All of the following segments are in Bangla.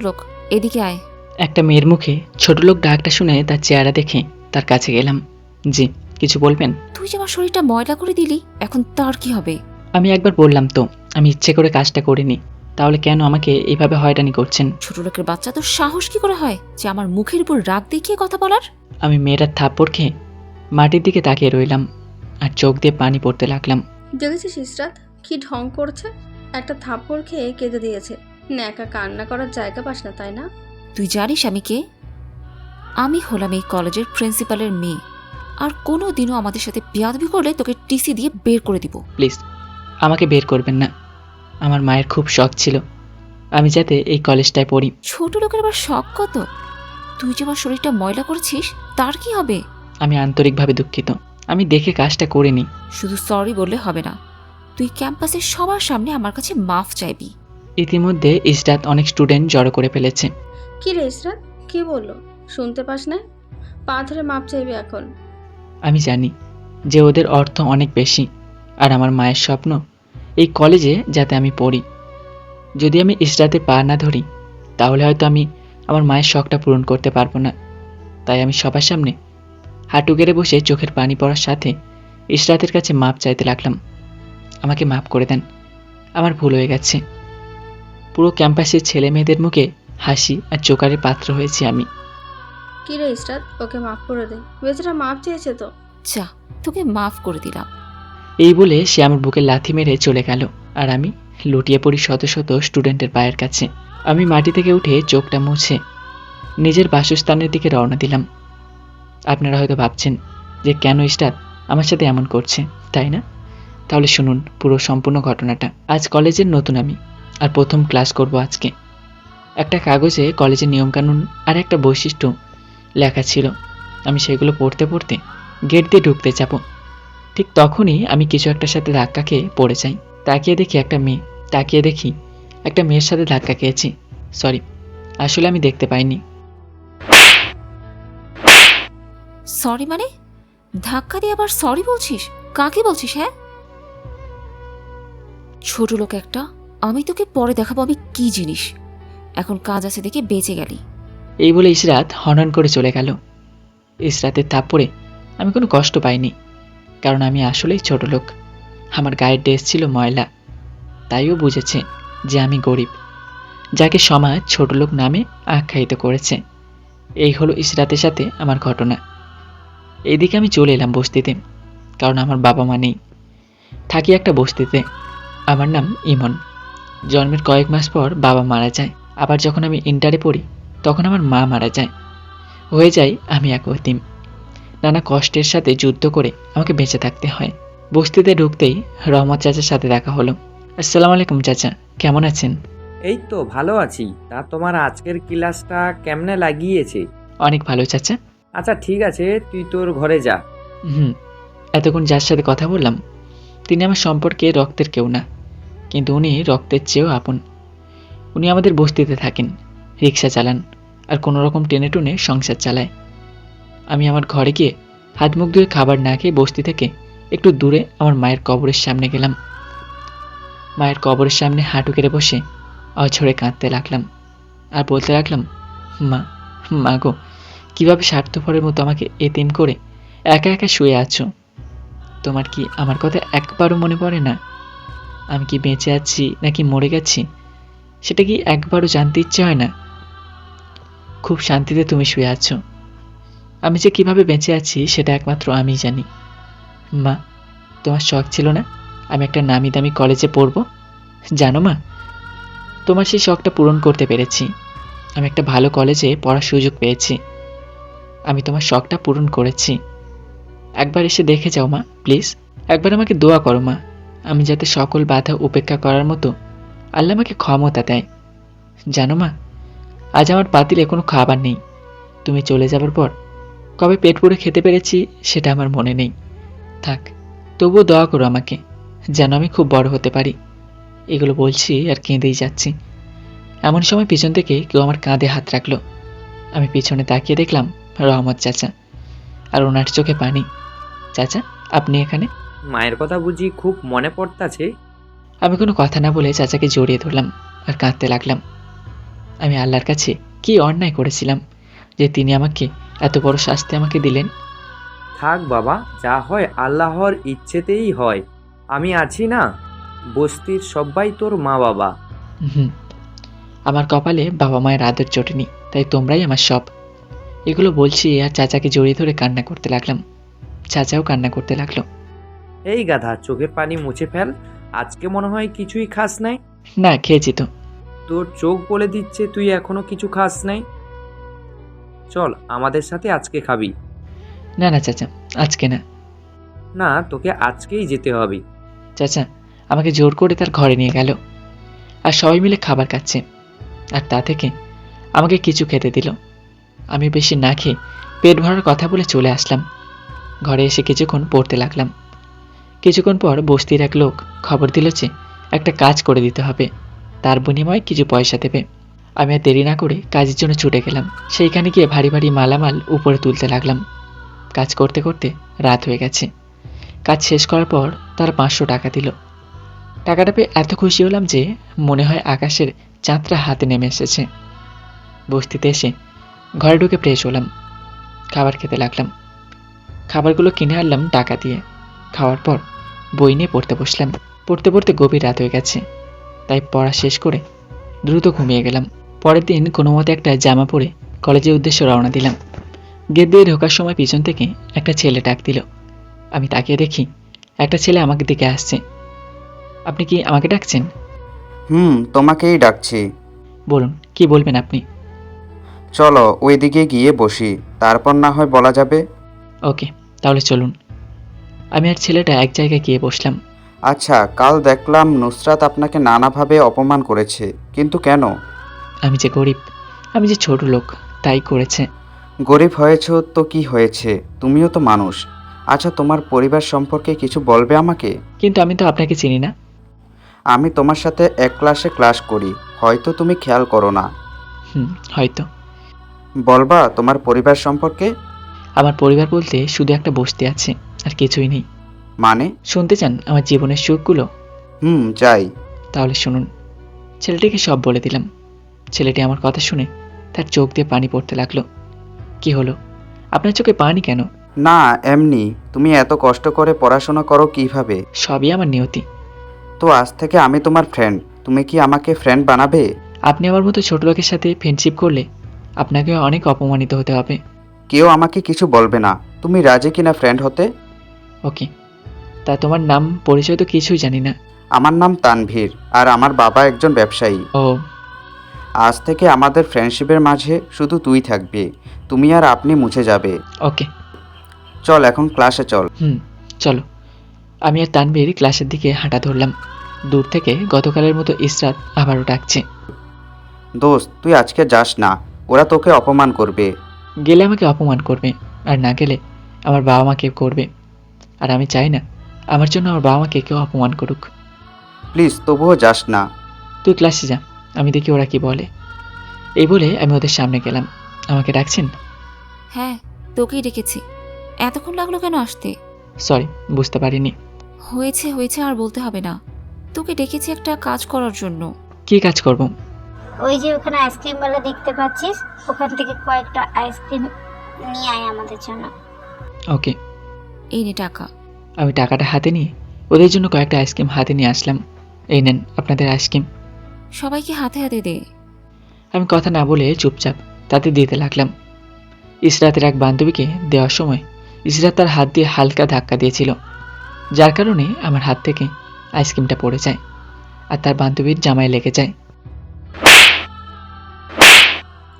লোক, এদিকে আয়। একটা মেয়ের মুখে ছোট লোক ডাকটা শুনে তার চেহারা দেখে তার কাছে গেলাম। জি, কিছু বলবেন? তুই যে আমার শরীরটা ময়লা করে দিলি, এখন তার কি হবে? আমি একবার বললাম তো আমি ইচ্ছে করে কাজটা করিনি, তাহলে কেন আমাকে এইভাবে হয়রানি করছেন? ছোট লোকের বাচ্চা, তোর সাহস কি করে হয় যে আমার মুখের উপর রাগ দেখিয়ে কথা বলার? আমি মেয়েটার থাপ্পড় খেয়ে মাটির দিকে তাকিয়ে রইলাম আর চোখ দিয়ে পানি পড়তে লাগলাম। দেখেছিস ইসরাত কি ঢং করছে? একটা থাপ্পড় খেয়ে কেঁদে দিয়েছে। ন্যাকা কান্না করার জায়গা পাস না, তাই না? তুই জানিস আমি কে? আমি হলাম এই কলেজের প্রিন্সিপালের মেয়ে, আর কোনো দিনও আমাদের সাথে বেয়াদবি করলে তোকে টিসি দিয়ে বের করে দিব। প্লিজ আমাকে বের করবেন না। আমার মায়ের খুব শখ ছিল আমি যাতে এই কলেজটায় পড়ি। ছোট লোকের আবার শখ কত? তুই যে আমার শরীরটা ময়লা করেছিস, তার কি হবে? আমি আন্তরিকভাবে দুঃখিত, আমি দেখে কাজটা করিনি। শুধু সরি বললে হবে না, তুই ক্যাম্পাসের সবার সামনে আমার কাছে মাফ চাইবি। ইতিমধ্যে ইসরাত অনেক স্টুডেন্ট জড়ো করে ফেলেছে। কি রে ইসরাত, কি বললো? শুনতে পাস না? পা ধরে মাপ চাইবে এখন। আমি জানি যে ওদের অর্থ অনেক বেশি, আর আমার মায়ের স্বপ্ন এই কলেজে যাতে আমি পড়ি। যদি আমি ইসরাতে পা না ধরি তাহলে হয়তো আমি আমার মায়ের শখটা পূরণ করতে পারবো না। তাই আমি সবার সামনে হাঁটু গেড়ে বসে চোখের পানি পড়ার সাথে ইসরাতের কাছে মাপ চাইতে লাগলাম। আমাকে মাফ করে দেন, আমার ভুল হয়ে গেছে। পুরো ক্যাম্পাসের ছেলে মেয়েদের মুখে হাসি আর চোকারের পাত্র হয়েছি আমি। কি রে ইসরাত, ওকে মাফ করে দে, বেচারা মাপ চেয়েছে তো। যা, তোকে মাফ করে দিলাম। এই বলে সে আমার বুকে লাথি মেরে চলে গেল, আর আমি লুটিয়ে পড়ি শত শত স্টুডেন্টের পায়ের কাছে। আমি মাটি থেকে উঠে চোখটা মুছে নিজের বাসস্থানের দিকে রওনা দিলাম। আপনারা হয়তো ভাবছেন যে কেন ইসরাত আমার সাথে এমন করছে, তাই না? তাহলে শুনুন পুরো সম্পূর্ণ ঘটনাটা। আজ কলেজের নতুন আমি, আর প্রথম ক্লাস করব আজকে। একটা কাগজে কলেজের নিয়মকানুন আর একটা বৈশিষ্ট্য লেখা ছিল। আমি সেগুলো পড়তে পড়তে গেট দিয়ে ঢুকতে যাব, ঠিক তখনই আমি কিছু একটার সাথে ধাক্কা খেয়ে পড়ে যাই। তাকিয়ে দেখি একটা মেয়ের সাথে ধাক্কা খেয়েছি। সরি, আসলে আমি দেখতে পাইনি। সরি মানে? ধাক্কা দিয়ে আবার সরি বলছিস? কাকে বলছিস? হ্যাঁ, ছোট লোক একটা, আমি তোকে পরে দেখাবো আমি কি জিনিস। এখন কাজ আছে দেখে বেঁচে গেলি। এই বলে ইসরাত হনহন করে চলে গেল। ইসরাতের থাপ্পড়ে আমি কোনো কষ্ট পাইনি, কারণ আমি আসলেই ছোট লোক। আমার গায়ের ড্রেস ছিল ময়লা, তাইও বুঝেছে যে আমি গরিব, যাকে সমাজ ছোট লোক নামে আখ্যায়িত করেছে। এই হলো ইসরাতের সাথে আমার ঘটনা। এইদিকে আমি চলে এলাম বস্তিতে, কারণ আমার বাবা মা নেই। থাকি একটা বস্তিতে। আমার নাম ইমন। জন্মের কয়েক মাস পর বাবা মারা যায়, আবার যখন আমি ইন্টারে পড়ি তখন আমার মা মারা যায়। হয়ে যাই আমি এক এতিম। নানা কষ্টের সাথে যুদ্ধ করে আমাকে বেঁচে থাকতে হয়। বস্তিতে ঢুকতেই রহমত চাচার সাথে দেখা হলো। আসসালামু আলাইকুম চাচা, কেমন আছেন? এই তো ভালো আছি। তা তোমার আজকের ক্লাসটা কেমনে লাগিয়েছে? অনেক ভালো চাচা। আচ্ছা ঠিক আছে, তুই তোর ঘরে যা। এতক্ষণ যার সাথে কথা বললাম তিনি আমার সম্পর্কে রক্তের কেউ না, কিন্তু উনি রক্তের চেয়েও আপন। উনি আমাদের বস্তিতে থাকেন, রিক্সা চালান, আর কোনো রকম টেনে টুনে সংসার চালায়। আমি আমার ঘরে গিয়ে হাত মুখ ধুয়ে খাবার না খেয়ে বস্তি থেকে একটু দূরে আমার মায়ের কবরের সামনে গেলাম। মায়ের কবরের সামনে হাঁটু কেড়ে বসে অঝরে কাঁদতে লাগলাম, আর বলতে লাগলাম, মা গো, কীভাবে স্বার্থপরের মতো আমাকে এতিম করে একা একা শুয়ে আছো? তোমার কি আমার কথা একবারও মনে পড়ে না? আমি কি বেঁচে আছি নাকি মরে গেছি সেটা কি একবারও জানতে ইচ্ছে হয় না? খুব শান্তিতে তুমি শুয়ে আছো, আমি যে কিভাবে বেঁচে আছি সেটা একমাত্র আমিই জানি। মা, তোমার শখ ছিল না আমি একটা নামি দামি কলেজে পড়ব? জানো মা, তোমার সেই শখটা পূরণ করতে পেরেছি। আমি একটা ভালো কলেজে পড়ার সুযোগ পেয়েছি। আমি তোমার শখটা পূরণ করেছি। একবার এসে দেখে যাও মা, প্লিজ। একবার আমাকে দোয়া করো মা, আমি যাতে সকল বাধা উপেক্ষা করার মতো আল্লাহ আমাকে ক্ষমতা দেয়। জানো মা, আজ আমার পাতিলে কোনো খাবার নেই। তুমি চলে যাবার পর কবে পেট পুরে খেতে পেরেছি সেটা আমার মনে নেই। থাক, তবুও দোয়া করো আমাকে যেন আমি খুব বড় হতে পারি। এগুলো বলছি আর কেঁদেই যাচ্ছি। এমন সময় পিছন থেকে কেউ আমার কাঁধে হাত রাখলো। আমি পিছনে তাকিয়ে দেখলাম রহমত চাচা, আর ওনার চোখে পানি। চাচা, আপনি এখানে? মায়ের কথা বুঝি খুব মনে পড়তাছে? আমি কোনো কথা না বলে চাচাকে জড়িয়ে ধরলাম আর কাঁদতে লাগলাম। আমি আল্লাহর কাছে কি অন্যায় করেছিলাম যে তিনি আমাকে এত বড় শাস্তি আমাকে দিলেন। থাক বাবা, যা হয় আল্লাহর ইচ্ছেতেই হয়। আমি আছি না, বস্তির সবাই তোর মা বাবা। হুম, আমার কপালে বাবা মায়ের আদর জোটেনি, তাই তোমরাই আমার সব। এগুলো বলছি আর চাচাকে জড়িয়ে ধরে কান্না করতে লাগলাম। চাচাও কান্না করতে লাগলো। এই গাধা, চোখের পানি মুছে ফেল। আজকে মনে হয় কিছুই খাস নাই। না, খেয়েছি তো। তোর চোখ বলে দিচ্ছে তুই এখনো কিছু খাস নাই। চল আমাদের সাথে আজকে খাবি। না না চাচা, আজকে না। না, তোকে আজকেই যেতে হবে। চাচা আমাকে জোর করে তার ঘরে নিয়ে গেল, আর সবাই মিলে খাবার খাচ্ছে, আর তা থেকে আমাকে কিছু খেতে দিল। আমি বেশি না খেয়ে পেট ভরার কথা বলে চলে আসলাম। ঘরে এসে কিছুক্ষণ পড়তে লাগলাম। কিছুক্ষণ পর বস্তির এক লোক খবর দিল যে একটা কাজ করে দিতে হবে, তার বিনিময়ে কিছু পয়সা দেবে। আমি আর দেরি না করে কাজের জন্য ছুটে গেলাম। সেইখানে গিয়ে ভারী ভারী মালামাল উপরে তুলতে লাগলাম। কাজ করতে করতে রাত হয়ে গেছে। কাজ শেষ করার পর তারা 500 টাকা দিল। টাকাটা পেয়ে এত খুশি হলাম যে মনে হয় আকাশের চাঁদটা হাতে নেমে এসেছে। বস্তিতে এসে ঘরে ঢুকে ফ্রেশ হলাম, খাবার খেতে লাগলাম। খাবারগুলো কিনে আনলাম টাকা দিয়ে। খাওয়ার পর বই নিয়ে পড়তে বসলাম। পড়তে পড়তে গভীর রাত হয়ে গেছে, তাই পড়া শেষ করে দ্রুত ঘুমিয়ে গেলাম। পরের দিন কোনো মতে একটা জামা পরে কলেজের উদ্দেশ্যে রওনা দিলাম। গেট দিয়ে ঢোকার সময় পিছন থেকে একটা ছেলে ডাক দিল। আমি তাকিয়ে দেখি একটা ছেলে আমাকে দিকে আসছে। আপনি কি আমাকে ডাকছেন? তোমাকেই ডাকছি। বলুন, কি বলবেন আপনি? চলো ওইদিকে গিয়ে বসি, তারপর না হয় বলা যাবে। ওকে, তাহলে চলুন। আমি আর ছেলেটা এক জায়গায় গিয়ে বসলাম। আচ্ছা, কাল দেখলাম নুসরাত আপনাকে নানাভাবে অপমান করেছে, কিন্তু কেন? আমি যে গরিব, আমি যে ছোট লোক, তাই করেছে। গরিব হয়েছ তো কি হয়েছে, তুমিও তো মানুষ। আচ্ছা, তোমার পরিবার সম্পর্কে কিছু বলবে আমাকে? কিন্তু আমি তো আপনাকে চিনি না। আমি তোমার সাথে এক ক্লাসে ক্লাস করি, হয়তো তুমি খেয়াল করো না। হয়তো। বলবা তোমার পরিবার সম্পর্কে? আমার পরিবার বলতে শুধু একটা বস্তি আছে, আর কিছুই নেই। মানে? শুনতে চান আমার জীবনের সুখগুলো? যাই। তাহলে শুনুন। ছেলেটিকে সব বলে দিলাম। ছেলেটি আমার কথা শুনে তার চোখ দিয়ে পানি পড়তে লাগলো। কি হলো, আপনার চোখে পানি কেন? না, এমনি। তুমি এত কষ্ট করে পড়াশোনা করো কিভাবে? সবই আমার নিয়তি। তো আজ থেকে আমি তোমার ফ্রেন্ড, তুমি কি আমাকে ফ্রেন্ড বানাবে? আপনি আমার মতো ছোট লোকের সাথে ফ্রেন্ডশিপ করলে আপনাকে অনেক অপমানিত হতে হবে। কেউ আমাকে কিছু বলবে না। তুমি রাজি কিনা ফ্রেন্ড হতে? ওকে, তা তোমার নাম পরিচয় তো কিছুই জানি না। আমার নাম তানভীর, আর আমার বাবা একজন ব্যবসায়ী। ও, আজ থেকে আমাদের ফ্রেন্ডশিপের মাঝে শুধু তুই থাকবে, তুমি আর আপনি মুছে যাবে। ওকে। চল এখন ক্লাসে চল। চলো। আমি আর তানভীর ক্লাসের দিকে হাঁটা ধরলাম। দূর থেকে গতকালের মতো ইসরাত আবারও ডাকছে। দোস্ত, তুই আজকে যাস না, ওরা তোকে অপমান করবে। গেলে আমাকে অপমান করবে, আর না গেলে আমার বাবা মাকে করবে। আর আমি চাই না আমার জন্য আমার বাবা মাকে কেউ অপমান করুক। প্লিজ তবুও যাস না। তুই ক্লাসে যা, আমি দেখি ওরা কি বলে। এই বলে আমি ওদের সামনে গেলাম। আমাকে ডাকছেন? হ্যাঁ, তোকেই ডেকেছি। এতক্ষণ লাগলো কেন আসতে? সরি, বুঝতে পারিনি। হয়েছে হয়েছে, আর বলতে হবে না। তোকে ডেকেছি একটা কাজ করার জন্য। কি কাজ করব? ওই যে ওখানে আইসক্রিমওয়ালা দেখতে পাচ্ছিস, ওখান থেকে কয়েকটা আইসক্রিম নিয়ে আয় আমাদের জন্য। ওকে। এই নে টাকা। আমি টাকাটা হাতে নিয়ে ওদের জন্য কয়েকটা আইসক্রিম হাতে নিয়ে আসলাম। এই নেন আপনাদের আইসক্রিম। সবাইকে হাতে হাতে দে। আমি কথা না বলে চুপচাপ তাতে দিতে লাগলাম। ইসরাতের এক বান্ধবীকে দেওয়ার সময় ইসরাত তার হাত দিয়ে হালকা ধাক্কা দিয়েছিল, যার কারণে আমার হাত থেকে আইসক্রিমটা পড়ে যায় আর তার বান্ধবীর জামায় লেগে যায়।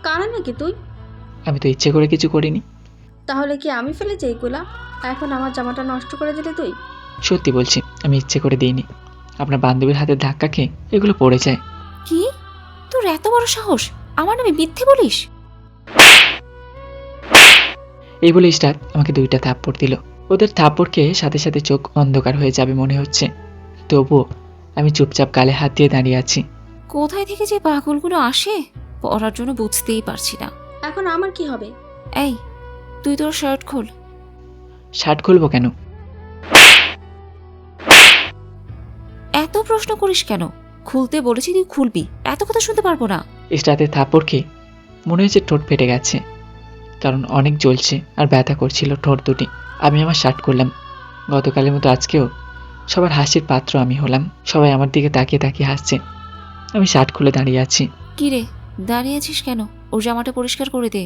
কানা নাকি তুই? আমি তো ইচ্ছে করে কিছু করিনি। তাহলে কি আমি ফেলেছি এইগুলা? এখন আমার জামাটা নষ্ট করে দিলি তুই? সত্যি বলছি, আমি ইচ্ছে করে দিইনি। আপনার বান্ধবীর হাতে ধাক্কা খেয়ে এগুলো পড়ে যায়। কি, তোর এত বড় সাহস আমার নামে মিথ্যে বলিস? এই বলে ইসরাত আমাকে 2টা থাপ্পড় দিল। ওদের থাপ্পড় খেয়ে সাথে সাথে চোখ অন্ধকার হয়ে যাবে মনে হচ্ছে, তবুও আমি চুপচাপ গালে হাত দিয়ে দাঁড়িয়ে আছি। কোথায় থেকে যে পাগলগুলো আসে পড়ার জন্য বুঝতেই পারছি না। এখন আমার কি হবে? এই, তুই তোর শার্ট খোল। শার্ট খুলবো কেন? এত প্রশ্ন করিস কেন? খুলতে বলেছি তুই খুলবি, এত কথা শুনতে পারবো না। ইসরাতের থাপ্পড় খেয়ে মনে হয়েছে ঠোঁট ফেটে গেছে, কারণ অনেক জ্বলছে আর ব্যথা করছিল ঠোঁট দুটি। আমি আমার শার্ট করলাম। গতকালের মতো আজকেও সবার হাসির পাত্র আমি হলাম। সবাই আমার দিকে তাকিয়ে তাকিয়ে হাসছে। আমি শার্ট খুলে দাঁড়িয়ে আছি। কি রে, দাঁড়িয়ে আছিস কেন? ওর জামাটা পরিষ্কার করে দে।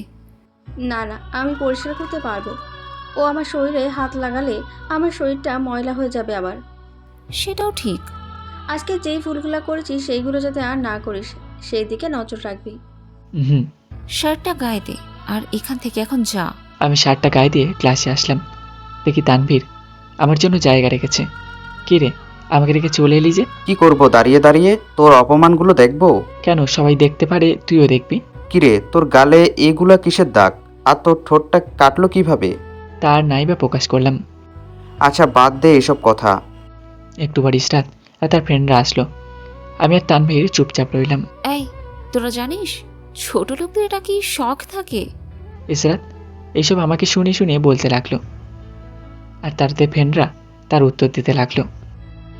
না না, আমি পরিষ্কার করতে পারবো। ও আমার শরীরে হাত লাগালে আমার শরীরটা ময়লা হয়ে যাবে আবার। সেটাও ঠিক। আজকে যেই ভুলগুলো করেছিস সেইগুলো যাতে আর না করিস, সেই দিকে নজর রাখবি। হুম। শার্টটা গায়ে দে আর এখান থেকে এখন যা। আমি শার্টটা গায়ে দিয়ে ক্লাসে আসলাম। দেখি তানভীর আমার জন্য জায়গা রেখেছে। কি রে, আমাকে রেখে চলে এলি যে? কি করব দাঁড়িয়ে দাঁড়িয়ে? তোর অপমানগুলো দেখবো? কেন, সবাই দেখতে পারে, তুইও দেখবি। কিরে, তোর গালে এগুলা কিসের দাগ? আর তোর ঠোঁটটা কাটলো কিভাবে? তার নাই বা প্রকাশ করলাম। আচ্ছা বাদ দে এসব কথা। একটু পর ইসরাত আর তার ফ্রেন্ডরা আসলো। আমি আর তানভীর চুপচাপ রইলাম। এই, তোরা জানিস ছোট লোকদের এটা কি শখ থাকে? ইসরাত এইসব আমাকে শুনে শুনে বলতে লাগলো, আর তাদের ফ্রেন্ডরা তার উত্তর দিতে লাগলো।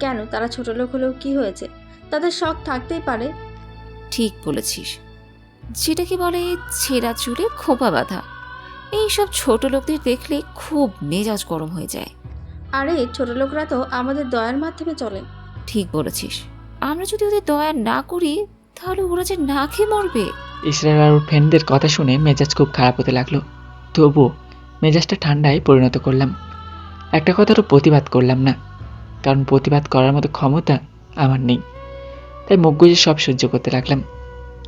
কেন, তারা ছোট লোক হলেও কি হয়েছে? তাদের শখ থাকতেই পারে। ঠিক বলেছিস, যেটাকে বলে ছেঁড়া চুলে খোপা বাঁধা। এইসব ছোট লোকদের দেখলে খুব মেজাজ গরম হয়ে যায়। আরে ছোট লোকরা তো আমাদের দয়ার মাধ্যমে চলে। ঠিক বলেছিস, আমরা যদি ওদের দয়া না করি তাহলে ওরা যে না খেয়ে মরবে। ইসরাত আর ওর ফ্রেন্ডদের কথা শুনে মেজাজ খুব খারাপ হতে লাগলো। তবুও মেজাজটা ঠান্ডায় পরিণত করলাম। একটা কথারও প্রতিবাদ করলাম না, কারণ প্রতিবাদ করার মতো ক্ষমতা আমার নেই। তাই মুখ গুজে সব সহ্য করতে লাগলাম।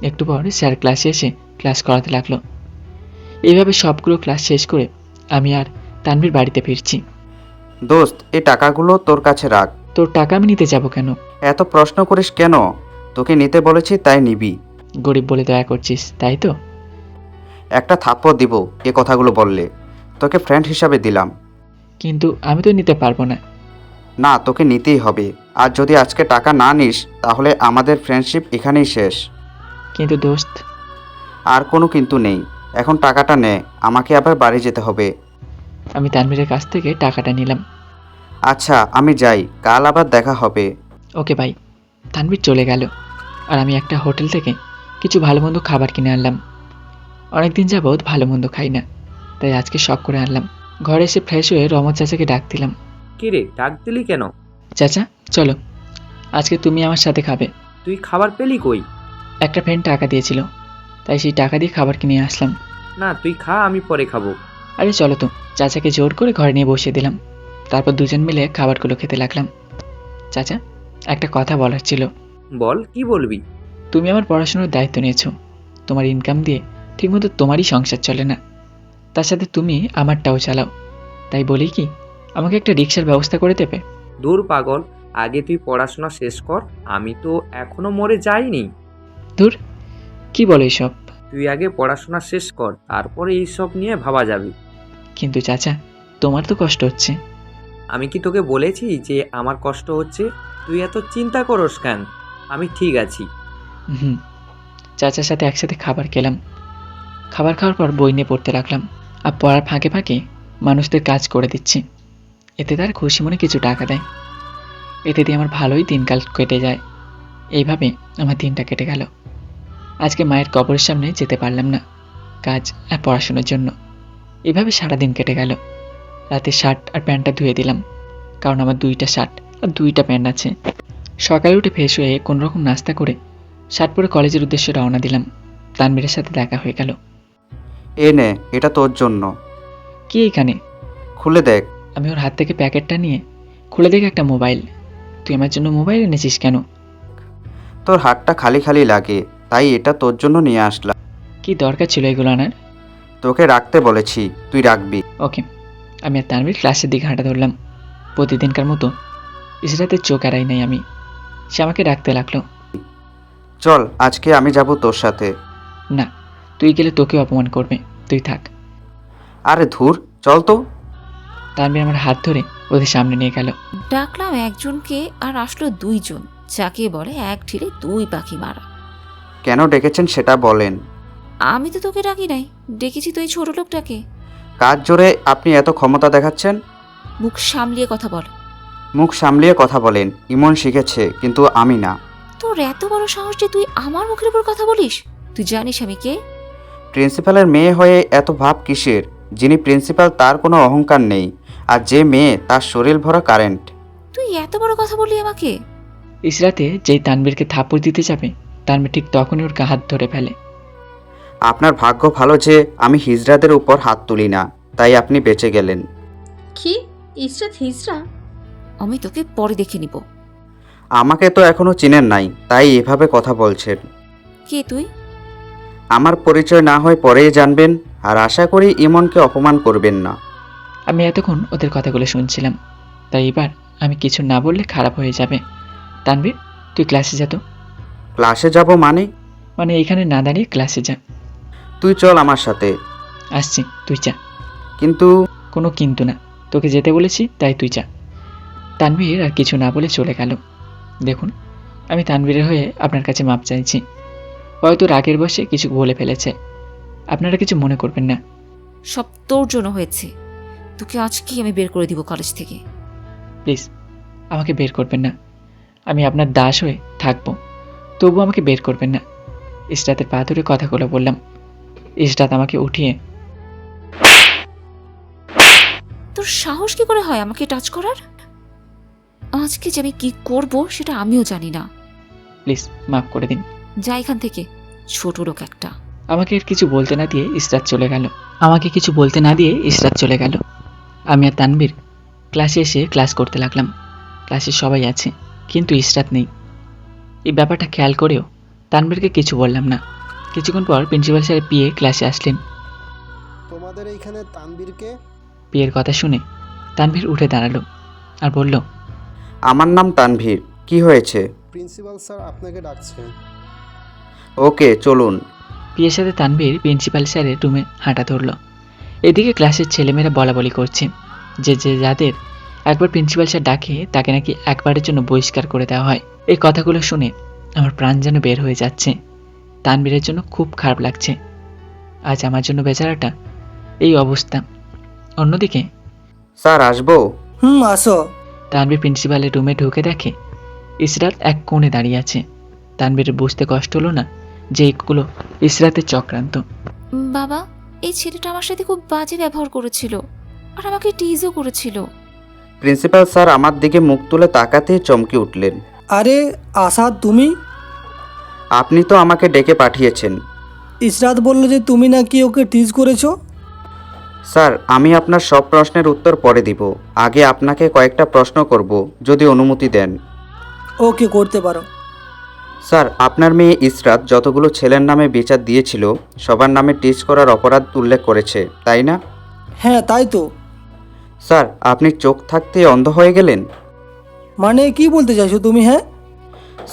একটু পর স্যার ক্লাসে এসে ক্লাস করাতে লাগলো। এইভাবে সবগুলো ক্লাস শেষ করে আমি আর তানভীর বাড়িতে ফিরছি। দোস্ত, এই টাকাগুলো তোর কাছে রাখ। তোর টাকা আমি নিতে যাব কেন? এত প্রশ্ন করিস কেন? তোকে নিতে বলেছি তাই নিবি। গরিব বলে দয়া করছিস, তাই তো? একটা থাপ্পড় দিব এ কথাগুলো বললে। তোকে ফ্রেন্ড হিসাবে দিলাম। কিন্তু আমি তো নিতে পারবো না। না, তোকে নিতেই হবে। আর যদি আজকে টাকা না নিস তাহলে আমাদের ফ্রেন্ডশিপ এখানেই শেষ। কিন্তু দোস্ত। আর কোনো কিন্তু নেই। এখন টাকাটা নে, আমাকে আবার বাড়ি যেতে হবে। আমি তানভীরের কাছ থেকে টাকাটা নিলাম। আচ্ছা আমি যাই, কাল আবার দেখা হবে। ওকে ভাই। তানভীর চলে গেল আর আমি একটা হোটেল থেকে কিছু ভালো মন্দ খাবার কিনে আনলাম। অনেকদিন যাবৎ ভালো মন্দ খাই না, তাই আজকে শখ করে আনলাম। ঘরে এসে ফ্রেশ হয়ে রমত চাচাকে ডাক দিলাম। কিরে, ডাক দিলি কেন? চাচা চলো, আজকে তুমি আমার সাথে খাবে। তুই খাবার পেলি কই? একটা ফ্রেন্ড টাকা দিয়েছিল, তাই সেই টাকা দিয়ে খাবার কিনে আসলাম। না তুই খা, আমি পরে খাবো। আরে চলো তো। চাচাকে জোর করে ঘরে নিয়ে বসিয়ে দিলাম। তারপর দুজন মিলে খাবারগুলো খেতে লাগলাম। চাচা, একটা কথা বলার ছিল। বল, কি বলবি? তুমি আমার পড়াশোনার দায়িত্ব নিয়েছো। তোমার ইনকাম দিয়ে ঠিকমতো তোমারই সংসার চলে না, তার সাথে তুমি আমারটাও চালাও। তাই বলি কি, আমাকে একটা রিক্সার ব্যবস্থা করে দেবে? দূর পাগল, আগে তুই পড়াশোনা শেষ কর। আমি তো এখনো মরে যাইনি। দূর, কি বলো এইসব? তুই আগে পড়াশোনা শেষ কর, তারপরে এইসব নিয়ে ভাবা যাবে। কিন্তু চাচা, তোমার তো কষ্ট হচ্ছে। আমি কি তোকে বলেছি যে আমার কষ্ট হচ্ছে? তুই এত চিন্তা করস কেন? আমি ঠিক আছি। হুম। চাচার সাথে একসাথে খাবার খেলাম। খাবার খাওয়ার পর বই নিয়ে পড়তে লাগলাম। আর পড়ার ফাঁকে ফাঁকে মানুষদের কাজ করে দিচ্ছি। এতে তার খুশি মনে কিছু টাকা দেয়। এতে দিয়ে আমার ভালোই দিনকাল কেটে যায়। এইভাবে আমার দিনটা কেটে গেল। আজকে মায়ের কবরের সামনে যেতে পারলাম না, কাজ আর পড়াশোনার জন্য। এভাবে সারাদিন কেটে গেল। রাতে শার্ট আর প্যান্টটা ধুয়ে দিলাম, কারণ আমার 2টা শার্ট আর 2টা প্যান্ট আছে। সকালে উঠে ফ্রেশ হয়ে কোনোরকম নাস্তা করে শার্ট পরে কলেজের উদ্দেশ্যে রওনা দিলাম। তানভীরের সাথে দেখা হয়ে গেল। এ নে, এটা তোর জন্য। কি এখানে? খুলে দেখ। আমি ওর হাত থেকে প্যাকেটটা নিয়ে খুলে দেখি একটা মোবাইল। তুই আমার জন্য মোবাইল এনেছিস কেন? তোর হাতটা খালি খালি লাগে, তাই এটা তোর জন্য নিয়ে আসলাম। কি দরকার ছিল এগুলো আনার? তোকে রাখতে বলেছি, তুই রাখবি। ওকে। আমি আর তানভীর ক্লাসের দিকে হাঁটা ধরলাম। প্রতিদিনকার মতো ইসরাতের চোখ এড়াই নাই আমি। সে আমাকে ডাকতে লাগলো। চল, আজকে আমি যাব তোর সাথে। না, তুই গেলে তোকে অপমান করবে, তুই থাক। আরে ধুর, চল তো। তানভীর আমার হাত ধরে ওদের সামনে নিয়ে গেল। ডাকলাম একজনকে আর আসলো 2 জন, যাকে বলে এক ঢিলে 2 পাখি মারা। কেন ডেকেছেন সেটা বলেন। আমি তো তোকে ডাকি নাই, ডেকেছি তো এই ছোট লোকটাকে। কাজ জোরে আপনি এত ক্ষমতা দেখাচ্ছেন? মুখ সামলিয়ে কথা বল। মুখ সামলিয়ে কথা বলেন, ইমন শিখেছে, কিন্তু আমি না। তোর এত বড় সাহস যে তুই আমার মুখের উপর কথা বলিস? তুই জানিস আমি কে? প্রিন্সিপালের মেয়ে হয়ে এত ভাব কিসের? যিনি প্রিন্সিপাল তার কোনো অহংকার নেই, আর যে মেয়ে তার শরীর ভরা কারেন্ট। তুই এত বড় কথা বললি আমাকে? ইসরাতে যেই তানবীরকে থাপ্পড় দিতে যাবে, তানবীর ঠিক তখনই ওর হাত ধরে ফেলে। আপনার ভাগ্য ভালো যে আমি হিজড়াদের উপর হাত তুলি না, তাই আপনি বেঁচে গেলেন। কি? ইসরাত হিজড়া? আমি তোকে পরে দেখে নিব। আমাকে তো এখনো চিনেন নাই, তাই এভাবে কথা বলছেন। কে তুই? আমার পরিচয় না হয় পরেই জানবেন, আর আশা করি ইমনকে অপমান করবেন না। আমি এতক্ষণ ওদের কথাগুলো শুনছিলাম, তাই এবার আমি কিছু না বললে খারাপ হয়ে যাবে। তানবীর, তুই ক্লাসে যা তো। ক্লাসে যাব মানে? মানে এখানে না দাঁড়িয়ে ক্লাসে যা। তুই চল আমার সাথে। আসছি, তুই যা। কিন্তু কোনো কিন্তু না, তোকে যেতে বলেছি তাই তুই যা। তানবীর আর কিছু না বলে চলে গেল। দেখুন, আমি তানবীরের হয়ে আপনার কাছে মাপ চাইছি। হয়তো রাগের বশে কিছু বলে ফেলেছে, আপনারা কিছু মনে করবেন না। সব তোর জন্য হয়েছে। তোকে আজকেই আমি বের করে দিব কলেজ থেকে। প্লিজ আমাকে বের করবেন না, আমি আপনার দাস হয়ে থাকবো, তবু আমাকে বের করবেন না। ইসরাতের পা ধরে কথাগুলো বললাম। ইসরাত আমাকে উঠিয়ে, তোর সাহস কি করে হয় আমাকে টাচ করার? আজকে যে আমি কি করব সেটা আমিও জানি না। প্লিজ মাফ করে দিন। যা এখান থেকে, ছোট লোক একটা। আমাকে আর কিছু বলতে না দিয়ে ইসরাত চলে গেল। আমি আর তানবীর ক্লাসে এসে ক্লাস করতে লাগলাম। ক্লাসে সবাই আছে, কিন্তু ইসরাত নেই। এই ব্যাপারটা খেয়াল করেও তানবীরকে কিছু বললাম না। কিছুক্ষণ পর প্রিন্সিপাল স্যার পিএ ক্লাসে আসলেন। তোমাদের এইখানে তানবীরকে? পিএর কথা শুনে তানবীর উঠে দাঁড়ালো আর বলল, আমার নাম তানভীর, কি হয়েছে? প্রিন্সিপাল স্যার আপনাকে ডাকছেন। ওকে, চলুন। পিএর সাথে তানবীর প্রিন্সিপাল স্যারের রুমে হাঁটা ধরল। এদিকে ক্লাসের ছেলেমেয়েরা বলাবলি করছে যে যাদের একবার প্রিন্সিপাল স্যার ডাকে তাকে নাকি একবারের জন্য বহিষ্কার করে দেওয়া হয়। এই কথাগুলো শুনে আমার প্রাণ যেন বের হয়ে যাচ্ছে। তানবীরের জন্য খুব খারাপ লাগছে। আজ আমার জন্য বেচারাটা এই অবস্থা। অন্যদিকে স্যার, আসবো? আসো। তানবীর প্রিন্সিপালের রুমে ঢুকে দেখে ইসরাত এক কোণে দাঁড়িয়ে আছে। তানবীরের বুঝতে কষ্ট হলো না যে এগুলো ইসরাতের চক্রান্ত। বাবা, এই ছেলেটা আমার সাথে খুব বাজে ব্যবহার করেছিল আর আমাকে টিজও করেছিল। প্রিন্সিপাল স্যার আমার দিকে মুখ তুলে তাকাতেই চমকে উঠলেন। আরে আসাদ, তুমি? আপনি তো আমাকে ডেকে পাঠিয়েছেন। ইসরাত বলল যে তুমি নাকি ওকে টিজ করেছো। স্যার, আমি আপনার সব প্রশ্নের উত্তর পরে দিব। আগে আপনাকে কয়েকটা প্রশ্ন করব, যদি অনুমতি দেন। ওকে, করতে পারো। স্যার, আপনার মেয়ে ইসরাত যতগুলো ছেলের নামে বিচার দিয়েছিল সবার নামে টিচ করার অপরাধ উল্লেখ করেছে, তাই না? হ্যাঁ, তাই তো। স্যার, আপনি চোখ থাকতে অন্ধ হয়ে গেলেন? মানে কি বলতে চাইছো তুমি? হ্যাঁ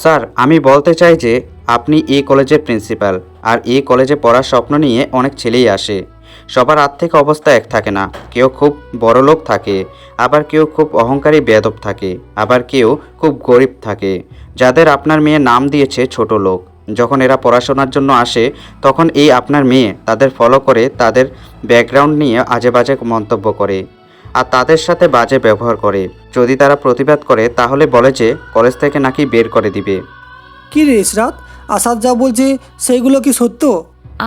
স্যার, আমি বলতে চাই যে আপনি এই কলেজের প্রিন্সিপাল, আর এই কলেজে পড়ার স্বপ্ন নিয়ে অনেক ছেলেই আসে। সবার আর্থিক অবস্থা এক থাকে না, কেউ খুব বড় লোক থাকে, আবার কেউ খুব অহংকারী বেয়াদব থাকে, আবার কেউ খুব গরিব থাকে। যাদের আপনার মেয়ে নাম দিয়েছে ছোট লোক, যখন এরা পড়াশোনার জন্য আসে তখন এই আপনার মেয়ে তাদের ফলো করে, তাদের ব্যাকগ্রাউন্ড নিয়ে আজে বাজে মন্তব্য করে আর তাদের সাথে বাজে ব্যবহার করে। যদি তারা প্রতিবাদ করে তাহলে বলে যে কলেজ থেকে নাকি বের করে দিবে। কি রে ইসরাত, আসাদ যা বলছে সেইগুলো কি সত্য?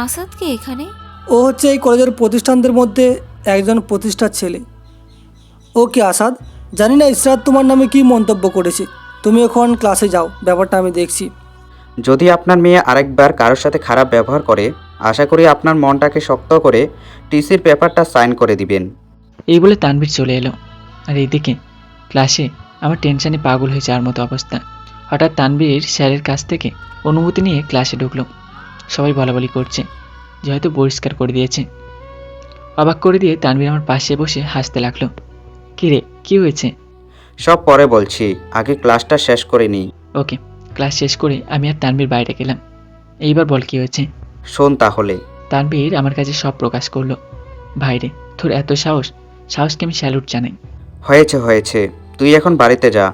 আসাদকে এখানে? ও হচ্ছে এই কলেজের প্রতিষ্ঠানদের মধ্যে একজন প্রতিষ্ঠার ছেলে। ওকে আসাদ, জানি না ইসরাত তোমার নামে কি মন্তব্য করেছে। তুমি এখন ক্লাসে যাও, ব্যাপারটা আমি দেখছি। যদি আপনার মেয়ে আরেকবার কারোর সাথে খারাপ ব্যবহার করে, আশা করি আপনার মনটাকে শক্ত করে টিসির পেপারটা সাইন করে দিবেন। এই বলে তানবীর চলে এলো। আর এইদিকে ক্লাসে আমার টেনশনে পাগল হয়ে যাওয়ার মতো অবস্থা। হঠাৎ তানবীর স্যারের কাছ থেকে অনুমতি নিয়ে ক্লাসে ঢুকলো। সবাই বলাবলি করছে যে হয়তো বহিষ্কার করে দিয়েছে। অবাক করে দিয়ে তানবীর আমার পাশে বসে হাসতে লাগলো। কী রে, কী হয়েছে? সব পরে বলছি, আগে ক্লাসটা শেষ করে নিই। ওকে। ক্লাস শেষ করে আমি আর তানবীর বাইরে গেলাম। এইবার বল কী হয়েছে। শোন তাহলে। তানবীর আমার কাছে সব প্রকাশ করলো। ভাইরে, তোর এত সাহসকে আমি স্যালুট জানাই। হয়েছে, তুই এখন বাড়িতে যা।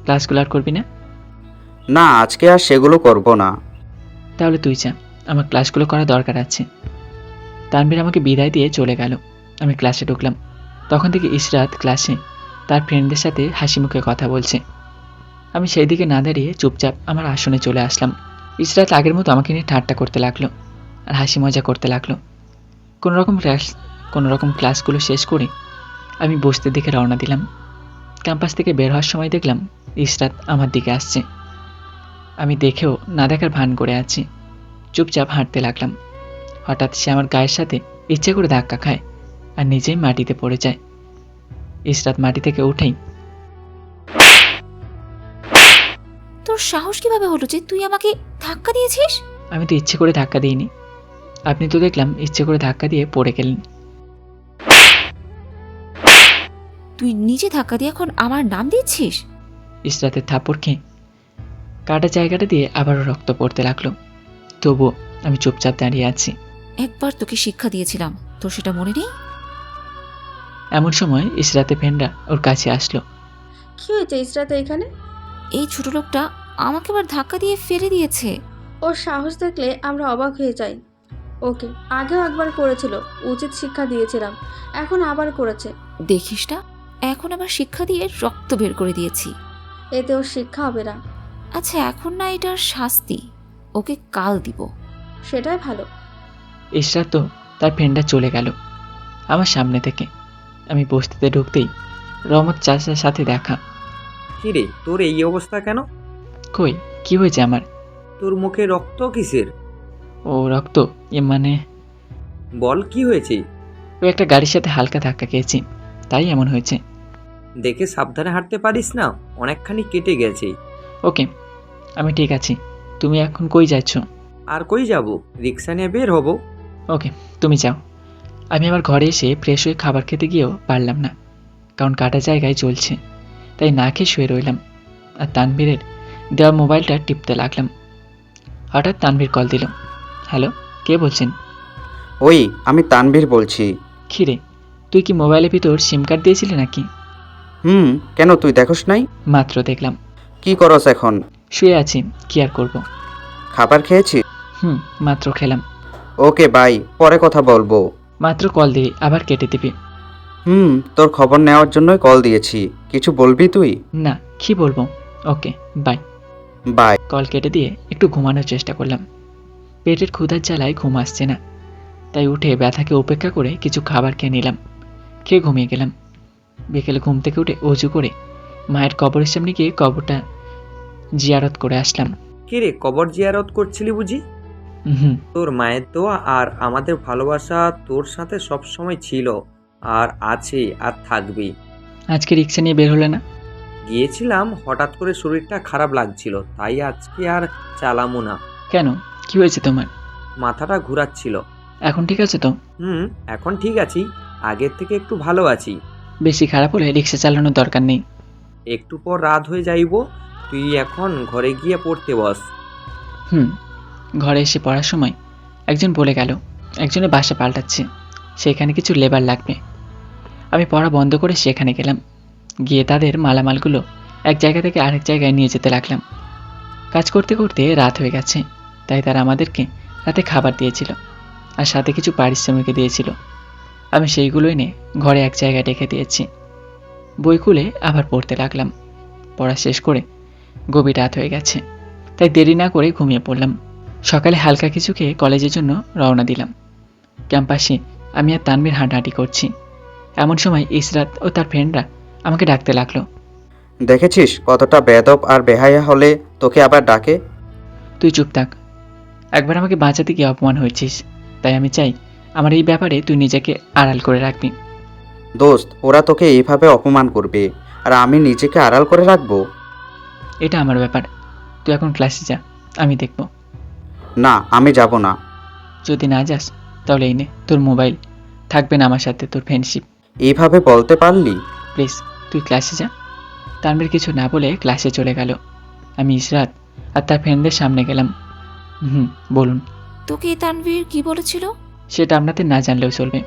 ক্লাসগুলো আর করবি না? না, আজকে আর সেগুলো করব না। তাহলে তুই যা, আমার ক্লাসগুলো করা দরকার আছে। তানবীর আমাকে বিদায় দিয়ে চলে গেল। আমি ক্লাসে ঢুকলাম। তখন থেকে ইসরাত ক্লাসে তার ফ্রেন্ডদের সাথে হাসি মুখে কথা বলছে। আমি সেই দিকে না দাঁড়িয়ে চুপচাপ আমার আসনে চলে আসলাম। ইসরাত আগের মতো আমাকে নিয়ে ঠাট্টা করতে লাগলো আর হাসি মজা করতে লাগলো। কোনো রকম ক্লাসগুলো শেষ করে আমি বসতে দিকে রওনা দিলাম। ক্যাম্পাস থেকে বের হওয়ার সময় দেখলাম ইসরাত আমার দিকে আসছে। আমি দেখেও না দেখার ভান করে আছি, চুপচাপ হাঁটতে লাগলাম। হঠাৎ সে আমার গায়ের সাথে ইচ্ছে করে ধাক্কা খায় আর নিজেই মাটিতে পড়ে যায়। ইসরাত মাটি থেকে উঠেই, তোর সাহস কিভাবে হলো যে তুই আমাকে ধাক্কা দিয়েছিস? আমি তো ইচ্ছে করে ধাক্কা দিইনি, আপনি তো দেখলাম ইচ্ছে করে ধাক্কা দিয়ে পড়ে গেলেন। তুই নিজে ধাক্কা দিয়ে এখন আমার নাম দিচ্ছিস? ইসরাতের থাপ্পড় খেয়ে কাটা জায়গাটা দিয়ে আবারও রক্ত পড়তে লাগলো। তবুও আমি চুপচাপ দাঁড়িয়ে আছি। একবার তোকে শিক্ষা দিয়েছিলাম, তোর সেটা মনে নেই? এমন সময় ইসরাতের ফ্রেন্ডরা ওর কাছে আসলো। কি হয়েছে ইসরাতে এখানে? এই ছোট লোকটা আমাকে আবার ধাক্কা দিয়ে ফেলে দিয়েছে। ওর সাহস দেখলে আমরা অবাক হয়ে যাই। ওকে আগেও একবার করেছিল, উচিত শিক্ষা দিয়েছিলাম, এখন আবার করেছে। দেখিস না, এখন আবার শিক্ষা দিয়ে রক্ত বের করে দিয়েছি। এতে ওর শিক্ষা হবে না। আচ্ছা, এখন না এটার শাস্তি, ওকে কাল দিব। সেটাই ভালো। ইসরাত তো তার ফ্রেন্ডরা চলে গেল আমার সামনে থেকে। আমি বস্তিতে ঢুকতেই রহমত চাচার সাথে দেখা। কিরে, তোর এই অবস্থা কেন? কই, কি হয়েছে আমার? তোর মুখে রক্ত কিসের? ও রক্ত, মানে বল কি হয়েছে? ওই একটা গাড়ির সাথে হালকা ধাক্কা খেয়েছি, তাই এমন হয়েছে। দেখে সাবধানে হাঁটতে পারিস না, অনেকখানি কেটে গেছে। ওকে, আমি ঠিক আছি। তুমি এখন কই যাচ্ছ? আর কই যাব, রিক্সা নিয়ে বের হব। ওকে, তুমি যাও। আমি আবার ঘরে এসে ফ্রেশ হয়ে খাবার খেতে গিয়েও পারলাম না, কারণ কাটা জায়গায় জ্বলছে। তাই না খেয়ে শুয়ে রইলাম আর তানভীরের দেওয়া মোবাইলটা টিপতে লাগলাম। হঠাৎ তানভীর কল দিল। হ্যালো, কে বলছেন? ওই আমি তানভীর বলছি। খিরে, তুই কি মোবাইলের ভিতর সিম কার্ড দিয়েছিলি নাকি? কেন তুই দেখোস নাই? মাত্র দেখলাম। কি করস এখন? শুয়ে আছি, কি আর করব। খাবার খেয়েছি? মাত্র খেলাম। ওকে বাই, পরে কথা বলবো। মাত্র কল দিবি, আবার কেটে দিবি। তোর খবর নেওয়ার জন্যই কল দিয়েছি। কিছু বলবি তুই? না, কি বলবো। Okay bye. বাই। কল কেটে দিয়ে একটু ঘুমানোর চেষ্টা করলাম। পেটের ক্ষুধার জ্বালায় ঘুম আসছে না, তাই উঠে ব্যথাকে উপেক্ষা করে কিছু খাবার খেয়ে নিলাম। খেয়ে ঘুমিয়ে গেলাম। বিকেলে ঘুম থেকে উঠে অজু করে মায়ের কবরের সামনে গিয়ে কবরটা জিয়ারত করে আসলাম। কিরে, কবর জিয়ারত করছিলি বুঝি? তোর মায়ের দোয়া আর আমাদের ভালোবাসা তোর সাথে সব সময় ছিল, আর আছে, আর থাকবি। আজকে রিক্সা নিয়ে বের হলে না? গিয়েছিলাম, হঠাৎ করে শরীরটা খারাপ লাগছিল, তাই আজকে আর চালামো না। কেন, কি হয়েছে তোমার? মাথাটা ঘুরাচ্ছিল। এখন ঠিক আছে তো? এখন ঠিক আছি, আগের থেকে একটু ভালো আছি। বেশি খারাপ হলে রিক্সা চালানোর দরকার নেই। একটু পর রাত হয়ে যাইব, তুই এখন ঘরে গিয়ে পড়তে বস। ঘরে এসে পড়ার সময় একজন বলে গেল একজনের বাসা পাল্টাচ্ছে, সেখানে কিছু লেবার লাগবে। আমি পড়া বন্ধ করে সেখানে গেলাম। গিয়ে তাদের মালামালগুলো এক জায়গা থেকে আরেক জায়গায় নিয়ে যেতে লাগলাম। কাজ করতে করতে রাত হয়ে গেছে, তাই তারা আমাদেরকে রাতে খাবার দিয়েছিল আর সাথে কিছু পারিশ্রমিক দিয়েছিল। আমি সেইগুলো এনে ঘরে এক জায়গায় রেখে দিয়েছি। বই খুলে আবার পড়তে লাগলাম। পড়া শেষ করে গভীর রাত হয়ে গেছে, তাই দেরি না করে ঘুমিয়ে পড়লাম। সকালে হালকা কিছু খেয়ে কলেজের জন্য রওনা দিলাম। ক্যাম্পাসে আমি আর তানভীর হাঁটাহাঁটি করছি। এমন সময় ইসরাত ও তার ফ্রেন্ডরা আমাকে ডাকতে লাগলো। দেখেছিস কতটা বেয়াদব আর বেহায়া হলে তোকে আবার ডাকে? তুই চুপ থাক। একবার আমাকে বাঁচাতে গিয়ে অপমান হয়েছিস, তাই আমি চাই আমার এই ব্যাপারে তুই নিজেকে আড়াল করে রাখবি। দোস্ত, ওরা তোকে এইভাবে অপমান করবে আর আমি নিজেকে আড়াল করে রাখবো? এটা আমার ব্যাপার, তুই এখন ক্লাসে যা, আমি দেখব। না, আমি যাব না। যদি না যাস তাহলে এই নে তোর মোবাইল, থাকবে না আমার সাথে তোর ফ্রেন্ডশিপ। এইভাবে বলতে পারলি? প্লিজ তুই ক্লাসে যা। তানভীর কিছু না বলে ক্লাসে চলে গেল। আমি ইসরাত আর তার ফ্রেন্ডদের সামনে গেলাম। বলুন। তোকে তানভীর কি বলেছিল? সেটা আপনাদের না জানলেও চলবে।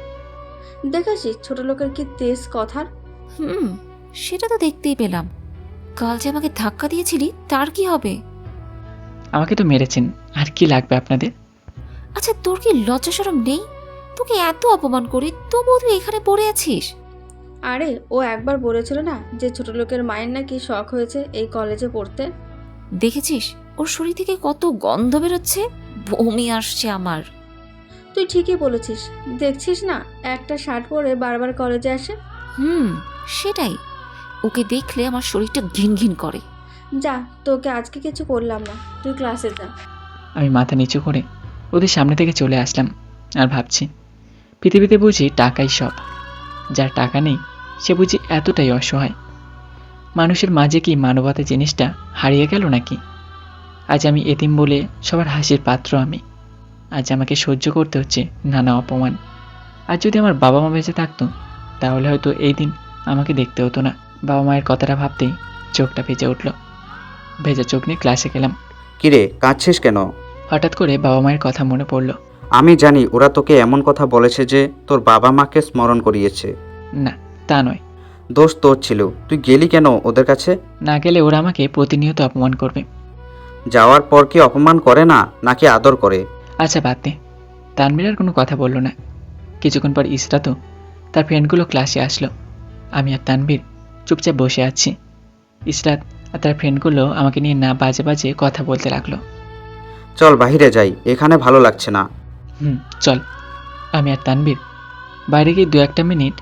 দেখেছিস ছোট লোকের কি তেজ কথার। সেটা তো দেখতেই পেলাম। কাল যে আমাকে ধাক্কা দিয়েছিলি তার কি হবে? আমাকে তো মেরেছেন, আর কি লাগবে আপনাদের? আচ্ছা, তোর কি লজ্জা শরম নেই? তোকে এত অপমান করি তবুও তুই এখানে পড়ে আছিস। আরে ও একবার বলেছিল না যে ছোট লোকের মায়ের নাকি শখ হয়েছে এই কলেজে পড়তে। দেখেছিস ওর শরীর থেকে কত গন্ধ বেরোচ্ছে, বমি আসছে আমার। তুই ঠিকই বলেছিস, দেখছিস না একটা শার্ট পরে বারবার কলেজে আসে। সেটাই, ওকে দেখলে আমার শরীরটা ঘিন ঘিন করে। যা, তোকে আজকে কিছু করলাম না, তুই ক্লাসে যা। আমি মাথা নিচু করে ওদের সামনে থেকে চলে আসলাম আর ভাবছি, পৃথিবীতে বুঝি টাকাই সব। যার টাকা নেই সে বুঝি এতটাই অসহায়। মানুষের মাঝে কি মানবতা জিনিসটা হারিয়ে গেল নাকি? আজ আমি এতিম বলে সবার হাসির পাত্র আমি। আজ আমাকে সহ্য করতে হচ্ছে নানা অপমান। আর যদি আমার বাবা মা বেঁচে থাকতো তাহলে হয়তো এই দিন আমাকে দেখতে হতো না। বাবা মায়ের কথাটা ভাবতেই চোখটা ভেজে উঠল। ভেজা চোখ নিয়ে ক্লাসে গেলাম। কিরে, কাঁদছিস কেন? হঠাৎ করে বাবা মায়ের কথা মনে পড়ল। আমি জানি ওরা তোকে এমন কথা বলেছে যে তোর বাবা মাকে স্মরণ করিয়েছে। না, তা নয়। দোষ তোর ছিল, তুই গেলি কেন ওদের কাছে? না গেলে ওরা আমাকে প্রতিনিয়ত অপমান করবে। যাওয়ার পর কি অপমান করে না নাকি আদর করে? আচ্ছা বাদ দে। তানভীর আর কোনো কথা বলল না। কিছুক্ষণ পর ইসরাতও তার ফ্রেন্ডগুলো ক্লাসে আসলো। আমি আর তানভীর চুপচাপ বসে আছি। ইসরাত আর তার ফ্রেন্ডগুলো আমাকে নিয়ে না বাজে বাজে কথা বলতে লাগলো। চল বাইরে যাই, এখানে ভালো লাগছে না। চল। আমি আর তানভীর বাইরে গিয়ে 2-1 মিনিট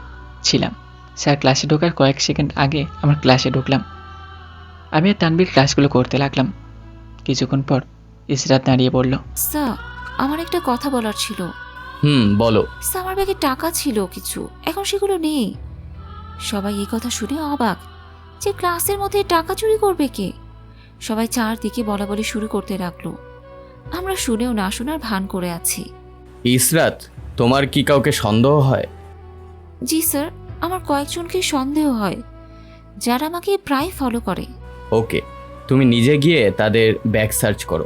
ছিলাম। স্যার ক্লাসে ঢোকার কয়েক সেকেন্ড আগে আমার ক্লাসে ঢুকলাম। আমি আর তানভীর ক্লাসগুলো করতে লাগলাম। কিছুক্ষণ পর ইসরাত দাঁড়িয়ে বলল, স্যার, আমার একটা কথা বলার ছিল। বলো। স্যার, আমার ব্যাগে টাকা ছিল কিছু, এখন সেগুলো নেই। সবাই এই কথা শুনে অবাক যে ক্লাসের মধ্যে টাকা চুরি করবে কে। সবাই চারদিকে বলা বলি শুরু করতে লাগলো। আমরা শুনেও না শোনার ভান করে আছি। ইসরাত, তোমার কি কাউকে সন্দেহ হয়? জি স্যার, আমার কয়েকজনকে সন্দেহ হয় যারা আমাকে প্রায় ফলো করে। ওকে, তুমি নিজে গিয়ে তাদের ব্যাগ সার্চ করো।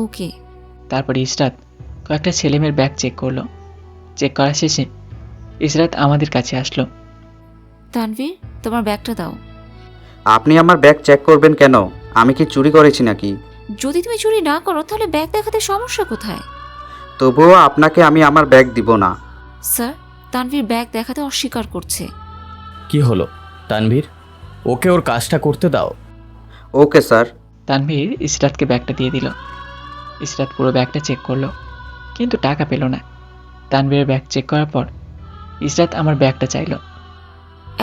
ওকে। তারপরে ইসরাত কয়েকটা ছেলেমেয়ের ব্যাগ চেক করলো। চেক করা শেষে ইসরাত আমাদের কাছে আসলো। তানভীর, তোমার ব্যাগটা দাও। আপনি আমার ব্যাগ চেক করবেন কেন? আমি কি চুরি করেছি নাকি? যদি তুমি চুরি না করো তাহলে ব্যাগ দেখাতে সমস্যা কোথায়? তবুও আপনাকে আমি আমার ব্যাগ দিব না। স্যার, তানভীর ব্যাগ দেখাতে অস্বীকার করছে। কি হলো তানভীর? ওকে ওর কাজটা করতে দাও। Okay sir. তানভীর ইসরাতকে ব্যাগটা দিয়ে দিল। ইসরাত পুরো ব্যাগটা চেক করলো কিন্তু টাকা পেল না। তানভীরের ব্যাগ চেক করার পর ইসরাত আমার ব্যাগটা চাইলো।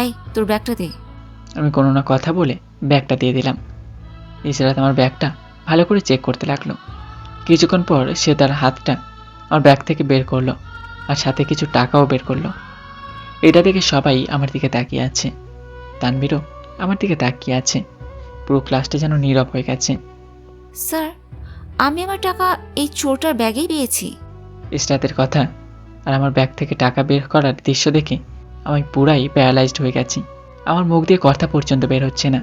এই, তোর ব্যাগটা দে। আমি কোনো না কথা বলে ব্যাগটা দিয়ে দিলাম। ইসরাত আমার ব্যাগটা ভালো করে চেক করতে লাগলো। কিছুক্ষণ পর সে তার হাতটা আমার ব্যাগ থেকে বের করলো আর সাথে কিছু টাকাও বের করলো। এটা দেখে সবাই আমার দিকে তাকিয়ে আছে। তানভীরও আমার দিকে তাকিয়ে আছে। পুরো ক্লাসটা যেন নীরব হয়ে গেছে। স্যার, আমি আমার টাকা এই চোরটার ব্যাগেই পেয়েছি। ইসরাতের কথা আর আমার ব্যাগ থেকে টাকা বের করার দৃশ্য দেখে আমি পুরাই প্যারালাইজড হয়ে গেছি। আমার মুখ দিয়ে কথা পর্যন্ত বের হচ্ছে না।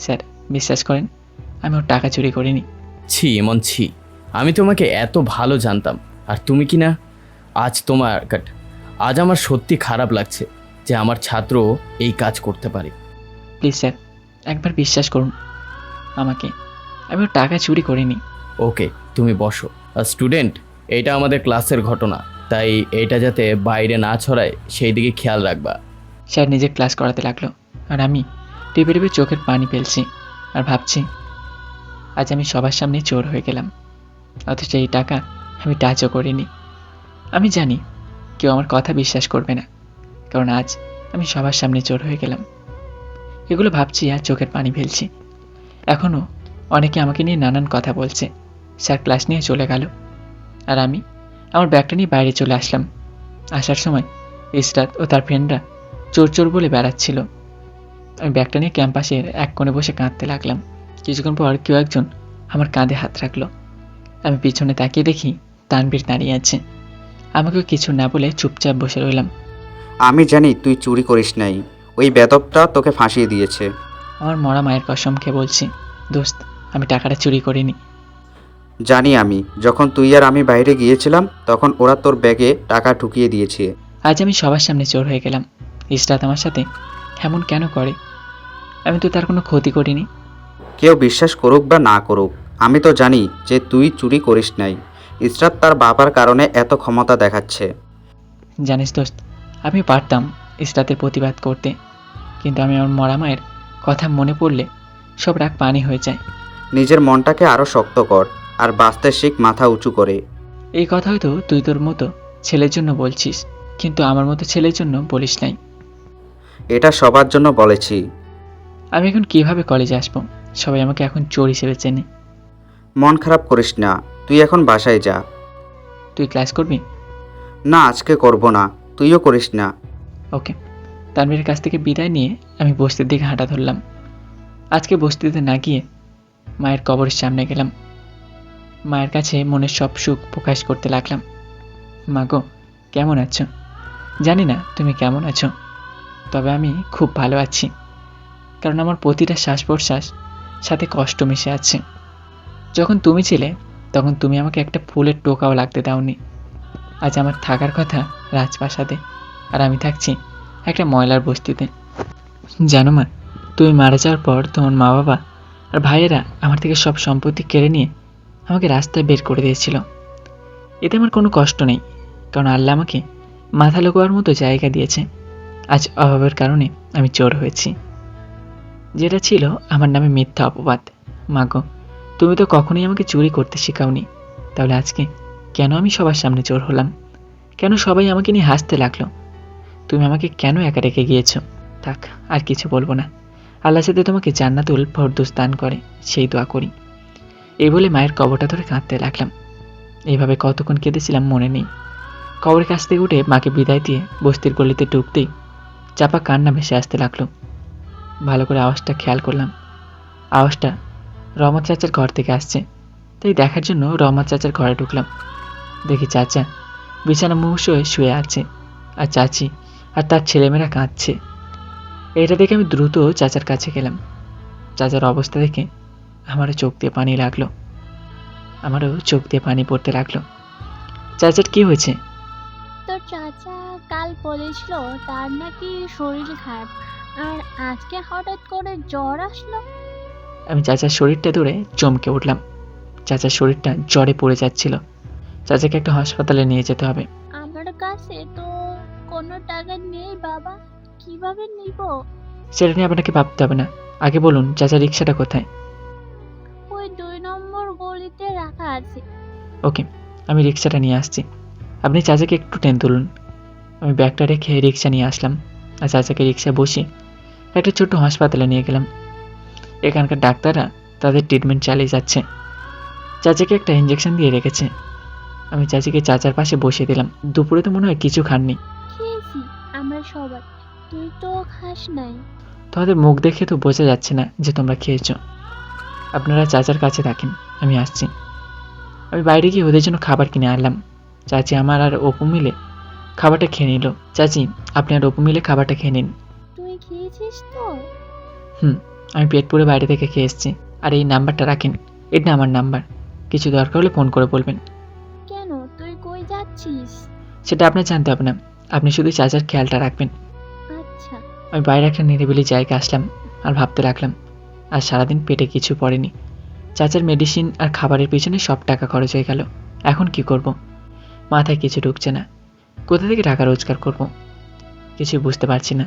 স্যার, বিশ্বাস করেন আমি ওর টাকা চুরি করিনি। ছি এমন ছি, আমি তোমাকে এত ভালো জানতাম আর তুমি কি না। আজ আমার সত্যি খারাপ লাগছে যে আমার ছাত্র এই কাজ করতে পারে। প্লিজ স্যার, একবার বিশ্বাস করুন আমাকে, আমি ওর টাকা চুরি করিনি। ওকে, তুমি বসো। আর স্টুডেন্ট, এটা আমাদের ক্লাসের ঘটনা, তাই এটা যাতে বাইরে না ছড়ায় সেই দিকে খেয়াল রাখবা। স্যার নিজে ক্লাস করাতে লাগলো আর আমি টিপে টিপে চোখের পানি ফেলছি আর ভাবছি আজ আমি সবার সামনে চোর হয়ে গেলাম, অথচ এই টাকা আমি টাচও করিনি। আমি জানি কেউ আমার কথা বিশ্বাস করবে না, কারণ আজ আমি সবার সামনে চোর হয়ে গেলাম। এগুলো ভাবছি আর চোখের পানি ফেলছি। এখনও অনেকে আমাকে নিয়ে নানান কথা বলছে। স্যার ক্লাস নিয়ে চলে গেল আর আমি আমার ব্যাগটা নিয়ে বাইরে চলে আসলাম। আসার সময় ইসরাত ও তার ফ্রেন্ডরা চোর চোর বলে বেড়াচ্ছিল। আমি ব্যাগটা নিয়ে ক্যাম্পাসের এক কোণে বসে কাঁদতে লাগলাম। কিছুক্ষণ পর কেউ একজন আমার কাঁধে হাত রাখলো। আমি পিছনে তাকিয়ে দেখি তানভীর দাঁড়িয়ে আছে। আমাকেও কিছু না বলে চুপচাপ বসে রইলাম। আমি জানি তুই চুরি করিস নাই, ওই বেদবটা তোকে ফাঁসিয়ে দিয়েছে। আমার মরা মায়ের কসম খেয়ে বলছি, দোস্ত, আমি টাকাটা চুরি করিনি। জানি আমি, যখন তুই আর আমি বাইরে গিয়েছিলাম তখন ওরা তোর ব্যাগে টাকা ঢুকিয়ে দিয়েছে। আজ আমি সবার সামনে চোর হয়ে গেলাম। ইসরাত আমার সাথে এমন কেন করে? আমি তো তার কোনো ক্ষতি করিনি। কেউ বিশ্বাস করুক বা না করুক, আমি তো জানি যে তুই চুরি করিস নাই। ইসরাত তার বাবার কারণে এত ক্ষমতা দেখাচ্ছে। জানিস দোস্ত, আমি পারতাম ইসরাতের প্রতিবাদ করতে, কিন্তু আমি আমার মরা মায়ের কথা মনে পড়লে সব রাগ পানি হয়ে যায়। নিজের মনটাকে আরও শক্ত কর আর বাঁচতে শিখ মাথা উঁচু করে। এই কথা হয়তো তুই তোর মতো ছেলের জন্য বলছিস, কিন্তু আমার মতো ছেলের জন্য বলিস নাই। এটা সবার জন্য বলেছি। আমি এখন কিভাবে কলেজে আসবো? সবাই আমাকে এখন চোর হিসেবে চেনে। মন খারাপ করিস না, তুই এখন বাসায় যা। তুই ক্লাস করবি? না, আজকে করব না, তুইও করিস না। ওকে। তানভীরের কাছ থেকে বিদায় নিয়ে আমি বস্তির দিকে হাঁটা ধরলাম। আজকে বস্তিতে না গিয়ে মায়ের কবরের সামনে গেলাম। মায়ের কাছে মনের সব সুখ প্রকাশ করতে লাগলাম। মা গো, কেমন আছো? জানি না তুমি কেমন আছো, তবে আমি খুব ভালো আছি, কারণ আমার প্রতিটা শ্বাস প্রশ্বাস সাথে কষ্ট মিশে আছে। যখন তুমি ছিলে তখন তুমি আমাকে একটা ফুলের টোকাও লাগতে দাওনি। আজ আমার থাকার কথা রাজপ্রাসাদে, আর আমি থাকছি একটা ময়লার বস্তিতে। জানো মা, তুমি মারা যাওয়ার পর তোমার মা বাবা আর ভাইয়েরা আমার থেকে সব সম্পত্তি কেড়ে নিয়ে আমাকে রাস্তায় বের করে দিয়েছিল। এতে আমার কোনো কষ্ট নেই, কারণ আল্লাহ আমাকে মাথা লোকোয়ার মতো জায়গা দিয়েছে। আজ অভাবের কারণে আমি চোর হয়েছি, যেটা ছিল আমার নামে মিথ্যা অপবাদ। মা গো, তুমি তো কখনোই আমাকে চুরি করতে শেখাওনি, তাহলে আজকে কেন আমি সবার সামনে চোর হলাম? কেন সবাই আমাকে নিয়ে হাসতে লাগলো? তুমি আমাকে কেন একা রেখে গিয়েছো? থাক, আর কিছু বলবো না। আল্লাহ সাথে তোমাকে জান্নাতুল ফেরদৌস দান করে সেই দোয়া করি। এই বলে মায়ের কবরটা ধরে কাঁদতে লাগলাম। এইভাবে কতক্ষণ কেঁদেছিলাম মনে নেই। কবরের কাছ থেকে উঠে মাকে বিদায় দিয়ে বস্তির গলিতে ঢুকতেই চাপা কান্না ভেসে আসতে লাগলো। ভালো করে আওয়াজটা খেয়াল করলাম। আওয়াজটা রহমত চাচার ঘর থেকে আসছে, তাই দেখার জন্য রহমত চাচার ঘরে ঢুকলাম। দেখি চাচা বিছানা মুমূর্ষু হয়ে শুয়ে আছে, আর চাচি আর তার ছেলেমেয়েরা কাঁদছে। এটা দেখে আমি দ্রুত চাচার কাছে গেলাম। চাচার অবস্থা দেখে আমারও চোখ দিয়ে পানি পড়তে লাগলো। চাচার কি হয়েছে? তোর চাচা কাল বলেছিল তার নাকি শরীর খারাপ, আর আজকে হঠাৎ করে জ্বর আসলো। আমি চাচার শরীরটা ধরে চমকে উঠলাম। চাচার শরীরটা জ্বরে পড়ে যাচ্ছিল। চাচাকে একটা হাসপাতালে নিয়ে যেতে হবে। আমার কাছে তো কোনো টাকা নেই বাবা, কিভাবে নিব? সেটা নিয়ে আপনাকে ভাবতে হবে না। আগে বলুন চাচার রিক্সাটা কোথায়? ওই 2 নম্বর গলিতে রাখা আছে। ওকে, আমি রিক্সাটা নিয়ে আসছি, আপনি চাচাকে একটু টেনে তুলুন। আমি ব্যাগটা রেখে রিক্সা নিয়ে আসলাম, আর চাচাকে রিক্সা বসিয়ে একটা ছোট্ট হাসপাতালে নিয়ে গেলাম। এখানকার ডাক্তাররা তাদের ট্রিটমেন্ট চালিয়ে যাচ্ছে। চাচাকে একটা ইঞ্জেকশন দিয়ে রেখেছে। আমি চাচিকে চাচার পাশে বসিয়ে দিলাম। দুপুরে তো মনে হয় কিছু খাননি। খেয়েছি আমরা সবাই, তুই তো খাস নাই। তোমাদের মুখ দেখে তো বোঝা যাচ্ছে না যে তোমরা খেয়েছো। আপনারা চাচার কাছে থাকেন, আমি আসছি। আমি বাইরে গিয়ে ওদের জন্য খাবার কিনে আনলাম। চাচি আমার আর অপু মিলে খাবারটা খেয়ে নিল। চাচি, আপনি আর অপু মিলে খাবারটা খেয়ে নিন। তুই খেয়েছিস তো? আমি পেট পুরে বাইরে থেকে খেয়ে এসেছি। আর এই নাম্বারটা রাখেন, এটা আমার নাম্বার। কিছু দরকার হলে ফোন করে বলবেন। কেন, তুই কই যাচ্ছিস? সেটা আপনার জানতে হবে না, আপনি শুধু চাচার খেয়ালটা রাখবেন। আচ্ছা। আমি বাইরে একটা নিরিবিলি জায়গায় আসলাম আর ভাবতে লাগলাম। আর সারাদিন পেটে কিছু পড়েনি। চাচার মেডিসিন আর খাবারের পিছনে সব টাকা খরচ হয়ে গেল। এখন কি করব? মাথায় কিছু ঢুকছে না। কোথা থেকে টাকা রোজগার করব? কিছু বুঝতে পারছি না।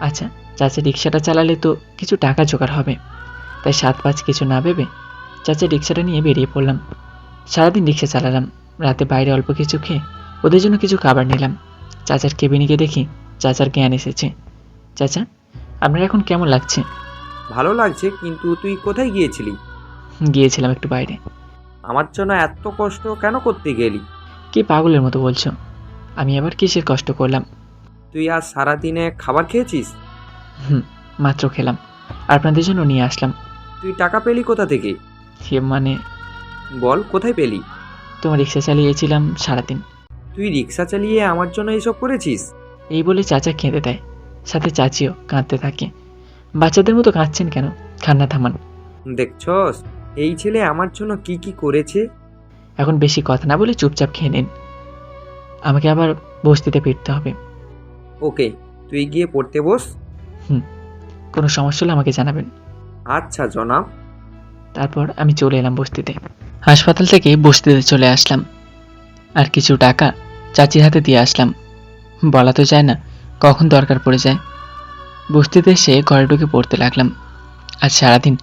আচ্ছা, চাচা রিক্সাটা চালালে তো কিছু টাকা জোগাড় হবে। তাই 7-5 কিছু না ভেবে চাচা রিক্সাটা নিয়ে বেরিয়ে পড়লাম। সারাদিন রিক্সা চালালাম। রাতে বাইরে অল্প কিছু খেয়ে ওদের জন্য কিছু খাবার নিলাম। চাচার কেবিনে গিয়ে দেখি চাচার জ্ঞান এসেছে। চাচা, আপনার এখন কেমন লাগছে? ভালো লাগছে, কিন্তু তুই কোথায় গিয়েছিলি? গিয়েছিলাম একটু বাইরে। আমার জন্য এত কষ্ট কেন করতে গেলি? কি পাগলের মতো বলছো? আমি আবার কিসের কষ্ট করলাম? তুই আজ সারাদিনে খাবার খেয়েছিস? মাত্র খেলাম, আর আপনাদের জন্য নিয়ে আসলাম। তুই টাকা পেলি কোথা থেকে? সে মানে, বল, কোথায় পেলি? তোমার রিক্সা চালিয়েছিলাম সারাদিন। তুই রিক্সা চালিয়ে আমার জন্য এসব করেছিস? এই বলে চাচা কেঁদে দেয়, সাথে চাচিও কাঁদতে থাকে। বাচ্চাদের মতো কাঁদছেন কেন? কান্না থামান। দেখছস এই ছেলে আমার জন্য কি কি করেছে। এখন বেশি কথা না বলে চুপচাপ খেয়ে নিন, আমাকে আবার বস্তিতে ফিরতে হবে। ওকে, তুই গিয়ে পড়তে বস। কোনো সমস্যা হলে আমাকে জানাবেন। আচ্ছা জনাব। তারপর আমি চলে এলাম বস্তিতে। হাসপাতাল থেকে বস্তিতে চলে আসলাম, আর কিছু টাকা চাচির হাতে দিয়ে আসলাম। বলা তো যায় না কখন দরকার পড়ে যায়। বস্তিতে এসে ঘরে ঢুকে পড়তে লাগলাম। আজ সারাদিন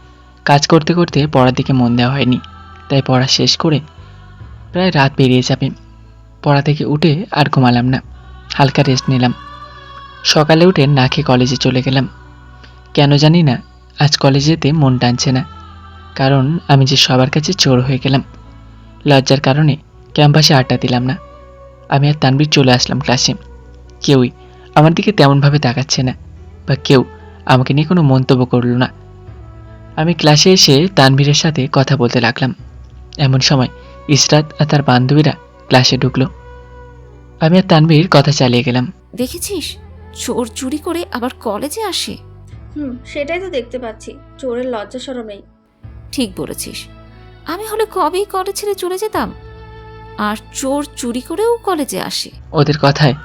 কাজ করতে করতে পড়ার দিকে মন দেওয়া হয়নি, তাই পড়া শেষ করে প্রায় রাত পেরিয়ে যাবে। পড়া থেকে উঠে আর ঘুমালাম না, হালকা রেস্ট নিলাম। সকালে উঠে না খেয়ে কলেজে চলে গেলাম। কেন জানি না আজ কলেজে যেতে মন টানছে না, কারণ আমি যে সবার কাছে চোর হয়ে গেলাম। লজ্জার কারণে ক্যাম্পাসে আড্ডা দিলাম না। আমি আর তানবীর চলে আসলাম ক্লাসে। কেউই আমার দিকে তেমনভাবে তাকাচ্ছে না, বা কেউ আমাকে নিয়ে কোনো মন্তব্য করলো না। আমি ক্লাসে এসে তানভীরের সাথে কথা বলতে লাগলাম। এমন সময় ইসরাত আর তার বান্ধবীরা ক্লাসে ঢুকলো। আমি আর তানভীর কথা চালিয়ে গেলাম। দেখেছিস, চোর চুরি করে আবার কলেজে আসে। সেটাই তো দেখতে পাচ্ছি, চোরের লজ্জা শরম নেই। ঠিক বলেছিস, আমি হলে কবেই কলেজ ছেড়ে চলে যেতাম। আর চোর চুরি করেও কলেজে আসে। ওদের কথায়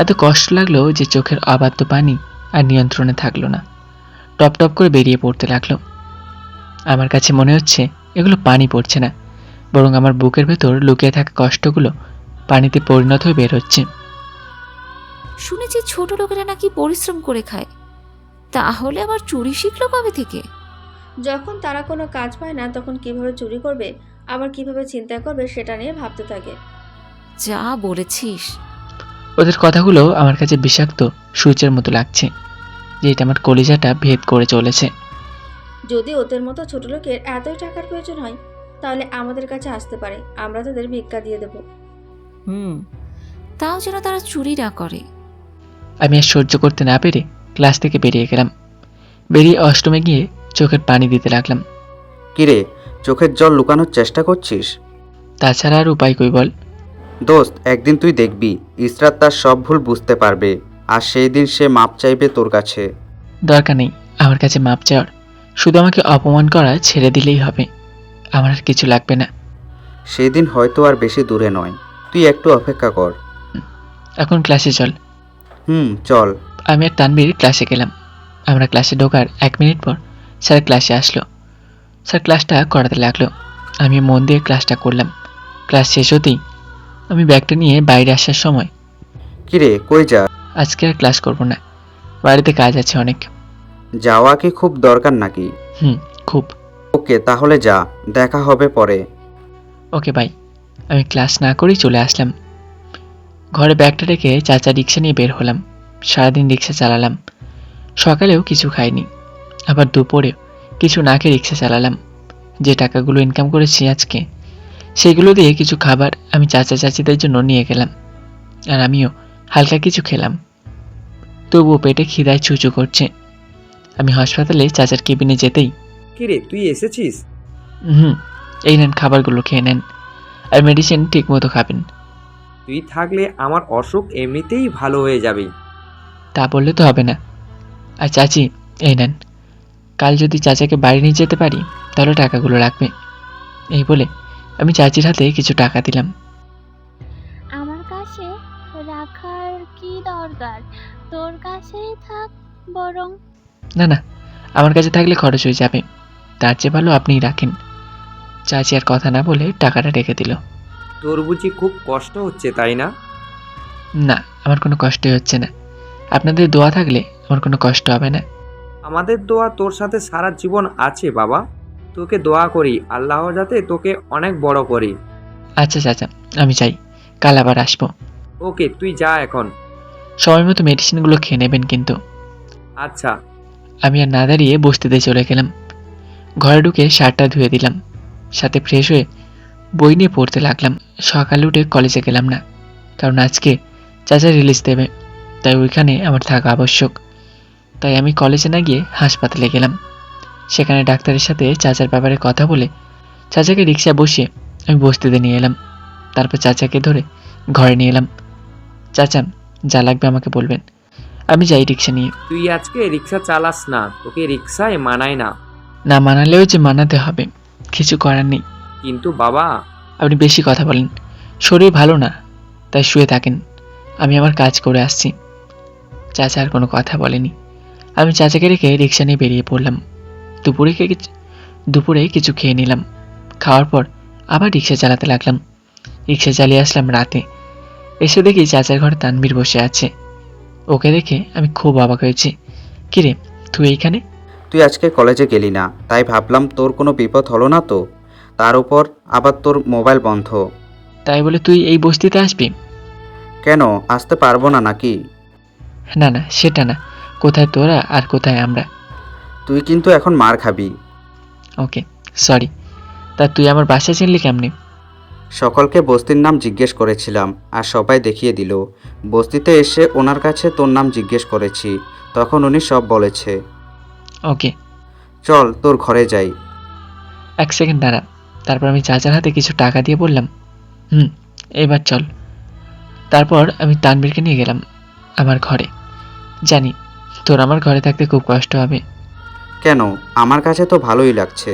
এত কষ্ট লাগলো যে চোখের অবাধ্য পানি আর নিয়ন্ত্রণে থাকলো না, টপ টপ করে বেরিয়ে পড়তে লাগলো। আমার কাছে মনে হচ্ছে এগুলো পানি পড়ছে না, বরং আমার বুকের ভেতর লুকিয়ে থাকা কষ্টগুলো পানিতে পরিণত হয়ে বের হচ্ছে। শুনেছি ছোট লোকেরা নাকি পরিশ্রম করে খায়, তাহলে আবার চুরি শিখলো কবে থেকে? যখন তারা কোনো কাজ পায় না তখন কিভাবে চুরি করবে, আবার কিভাবে চিন্তা করবে সেটা নিয়ে ভাবতে থাকে। যা বলেছিস। ওদের কথাগুলো আমার কাছে বিষাক্ত সূচের মতো লাগছে, যে এটা আমার কলিজাটা ভেদ করে চলেছে। যদি ওদের মতো ছোট লোকের এতই টাকার প্রয়োজন হয়, তাহলে আমাদের কাছে আসতে পারে, আমরা তাদের ভিক্ষা দিয়ে দেব। তাও যেন তারা চুরি না করে। আমি আর সহ্য করতে না পেরে ক্লাস থেকে বেরিয়ে গেলাম। বেরিয়ে অষ্টমে গিয়ে চোখের পানি দিতে লাগলাম। কিরে, চোখের জল লুকানোর চেষ্টা করছিস? তাছাড়া আর উপায় কই বল? দোস্ত, একদিন তুই দেখবি ইসরাত তার সব ভুল বুঝতে পারবে, আর সেই দিন সে মাপ চাইবে তোর কাছে। দরকার নেই আমার কাছে মাপ চাওয়ার, শুধু আমাকে অপমান করা ছেড়ে দিলেই হবে। আমার আর কিছু লাগবে না। সেই দিন হয়তো আর বেশি দূরে নয়, তুই একটু অপেক্ষা কর। এখন ক্লাসে চল। চল। আমি আর তানবীর ক্লাসে গেলাম। আমরা ক্লাসে ঢোকার 1 মিনিট পর স্যার ক্লাসে আসলো। স্যার ক্লাসটা করাতে লাগলো। আমি মন দিয়ে ক্লাসটা করলাম। ক্লাস শেষ হতেই আমি ব্যাগটা নিয়ে বাইরে আসার সময়, কিরে, কই যা? আজকে আর ক্লাস করব না, বাড়িতে কাজ আছে অনেক। যাওয়া কি খুব দরকার নাকি? খুব। ওকে, তাহলে যা, দেখা হবে পরে। Okay bye. আমি ক্লাস না করেই চলে আসলাম। ঘরে ব্যাগটা রেখে চাচা রিক্সা নিয়ে বের হলাম। সারাদিন রিক্সা চালালাম, সকালেও কিছু খাইনি, আবার দুপুরেও কিছু না খেয়ে রিক্সা চালালাম। যে টাকাগুলো ইনকাম করেছি আজকে, সেগুলো দিয়ে কিছু খাবার আমি চাচা চাচিদের জন্য নিয়ে গেলাম, আর আমিও হালকা কিছু খেলাম। তবুও পেটে খিদায় চুচু করছে। আমি হাসপাতালে চাচার কেবিনে যেতেই, কিরে, তুই এসেছিস? এই নেন, খাবারগুলো খেয়ে নেন, আর মেডিসিন ঠিক মতো খাবেন। তুই থাকলে আমার অসুখ এমনিতেই ভালো হয়ে যাবে। তা বললে তো হবে না। আর চাচি, এই নেন, কাল যদি চাচাকে বাড়ি নিয়ে যেতে পারি তাহলে টাকাগুলো রাখবে। এই বলে আমি চাচির হাতে কিছু টাকা দিলাম। আমার কাছে রাখার কি দরকার, তোর কাছেই থাক বরং। না না, আমার কাছে থাকলে খরচ হয়ে যাবে, তার চেয়ে ভালো আপনিই রাখেন। চাচি আর কথা না বলে টাকাটা রেখে দিল। তোর বুঝি খুব কষ্ট হচ্ছে, তাই না? না, আমার কোনো কষ্টই হচ্ছে না। আপনাদের দোয়া থাকলে আমার কোনো কষ্ট হবে না। আমাদের দোয়া তোর সাথে সারা জীবন আছে বাবা। তোকে দোয়া করি আল্লাহ যাতে তোকে অনেক বড় করি। আচ্ছা চাচা, আমি যাই, কাল আবার আসবো। ওকে, তুই যা এখন। সময় মতো মেডিসিনগুলো খেয়ে নেবেন কিন্তু। আচ্ছা। আমি আর না দাঁড়িয়ে বসতিতে চলে গেলাম। ঘরে ঢুকে শার্টটা ধুয়ে দিলাম, সাথে ফ্রেশ হয়ে বই নিয়ে পড়তে লাগলাম। সকালে উঠে কলেজে গেলাম না, কারণ আজকে চাচা রিলিজ দেবে, তাই ওইখানে আমার থাকা আবশ্যক। তাই আমি কলেজে না গিয়ে হাসপাতালে গেলাম। সেখানে ডাক্তারের সাথে চাচার ব্যাপারে কথা বলে চাচাকে রিক্সা বসিয়ে আমি বসতিতে নিয়ে এলাম। তারপর চাচাকে ধরে ঘরে নিয়ে এলাম। চাচা, যা লাগবে আমাকে বলবেন, আমি যাই রিক্সা নিয়ে। তুই আজকে রিক্সা চালাস না, তোকে রিক্সায় মানায় না। না মানালেও যে মানাতে হবে, কিছু করার নেই। কিন্তু বাবা। আপনি বেশি কথা বলেন, শরীর ভালো না, তাই শুয়ে থাকেন, আমি আমার কাজ করে আসছি। চাচা আর কোনো কথা বলেনি। আমি চাচাকে রেখে রিক্সা নিয়ে বেরিয়ে পড়লাম। দুপুরে কিছু খেয়ে নিলাম। খাওয়ার পর আবার রিক্সা চালাতে লাগলাম। রিক্সা চালিয়ে আসলাম রাতে। এসে দেখি চাচার ঘরে তানভীর বসে আছে। ওকে দেখে আমি খুব অবাক হয়েছি। কিরে, তুই এইখানে? তুই আজকে কলেজে গেলি না, তাই ভাবলাম তোর কোনো বিপদ হলো না তো। তার উপর আবার তোর মোবাইল বন্ধ। তাই বলে তুই এই বস্তিতে আসবি? কেন, আসতে পারবো না নাকি? না না, সেটা না। কোথায় তোরা আর কোথায় আমরা? তুই কিন্তু এখন মার খাবি। ওকে, সরি। তা তুই আমার বাসা চিনলি কেমনি? সকলকে বস্তির নাম জিজ্ঞেস করেছিলাম আর সবাই দেখিয়ে দিল। বস্তিতে এসে ওনার কাছে তোর নাম জিজ্ঞেস করেছি, তখন উনি সব বলেছে। ওকে, চল তোর ঘরে যাই। এক সেকেন্ড দাঁড়া। তারপর আমি চাচার হাতে কিছু টাকা দিয়ে বললাম, এবার চল। তারপর আমি তানবীরকে নিয়ে গেলাম আমার ঘরে। জানি তোর আমার ঘরে থাকতে খুব কষ্ট হবে। কেন, আমার কাছে তো ভালোই লাগছে।